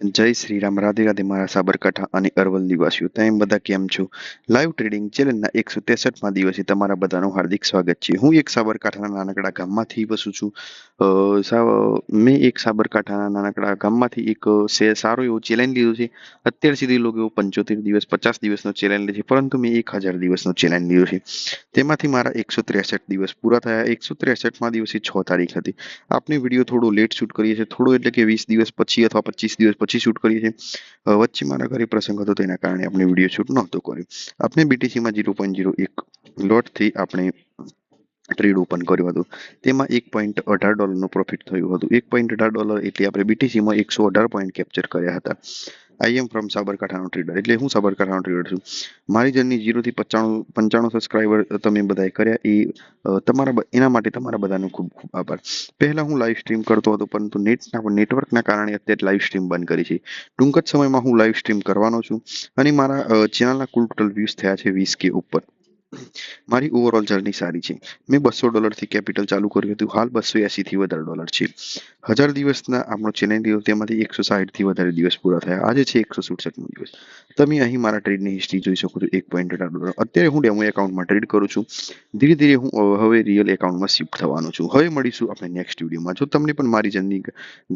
જય શ્રી રામ, રાધે રાધે મારા સાબરકાંઠા અને અરવલ્લી નિવાસીઓ. તમે બધા કેમ છો? લાઈવ ટ્રેડિંગ ચેનલના 163મા દિવસે તમારા બધાનું હાર્દિક સ્વાગત છે. હું એક સાબરકાંઠાના નાનકડા ગામમાંથી વસું છું. મેં એક સાબરકાંઠાના નાનકડા ગામમાંથી એક સારો એવો ચેલેન્જ લીધો છે. અત્યાર સુધી લોકો 75 દિવસ 50 દિવસનો ચેલેન્જ લે છે, પરંતુ મેં 1000 દિવસનો ચેલેન્જ લીધો છે. તેમાંથી મારા 163 દિવસ પૂરા થયા. 163મા દિવસે 6 તારીખ હતી. આપણે વિડીયો થોડો લેટ શૂટ કરીએ છીએ, થોડો એટલે કે 20 દિવસ પછી અથવા 25 દિવસ પછી શૂટ કરીએ છીએ. વચ્ચે મારા ઘરે પ્રસંગ હતો, તેના કારણે આપણે વિડીયો શૂટ નહોતો કર્યો. આપણે બીટીસીમાં 0.01 લોટથી આપણે ટ્રેડ ઓપન કર્યું હતું. તેમાં $1.18 પ્રોફિટ થયું હતું. $1.18 એટલે આપણે બીટીસીમાં 118 પોઈન્ટ કેપ્ચર કર્યા હતા. આઈ એમ ફ્રોમ સાબરકાંઠાનો ટ્રેડર, એટલે હું સાબરકાંઠાનો ટ્રેડર છું. મારી જર્ની 0 થી 95 સબસ્ક્રાઈબર તમે બધાએ કર્યા એના માટે તમારા બધાનો ખૂબ ખૂબ આભાર. પહેલા હું લાઈવ સ્ટ્રીમ કરતો હતો, પરંતુ નેટવર્કના કારણે અત્યારે લાઈવ સ્ટ્રીમ બંધ કરી છે. ટૂંક જ સમયમાં હું લાઈવ સ્ટ્રીમ કરવાનો છું અને મારા ચેનલના કુલ ટોટલ વ્યૂઝ થયા છે 20K ઉપર. મારી ઓવરઓલ જર્ની સારી છે. મેં $200 કેપિટલ ચાલુ કર્યું હતું. હાલ 280 થી વધારે ડોલર છે. 1000 દિવસના આપણો ચેલેન્જ લીધો, તેમાંથી 160 થી વધારે દિવસ પૂરા થયા. આજે છે 167મો દિવસ. તમે અહીં મારા ટ્રેડની હિસ્ટ્રી જોઈ શકો છો. $1.18. અત્યારે હું ડેમો એકાઉન્ટમાં ટ્રેડ કરું છું. ધીરે ધીરે હું હવે રિયલ એકાઉન્ટમાં શિફ્ટ થવાનો છું. હવે મળીશું આપણે નેક્સ્ટ વિડીયોમાં. જો તમને પણ મારી જર્ની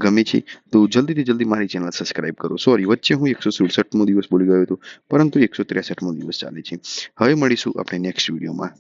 ગમે છે તો જલ્દીથી જલ્દી મારી ચેનલ સબસ્ક્રાઇબ કરો. સોરી, વચ્ચે હું 167મો દિવસ બોલી ગયો હતો, પરંતુ 163મો દિવસ ચાલે છે. હવે મળીશું આપણે નેક્સ્ટ વિડીયોમાં.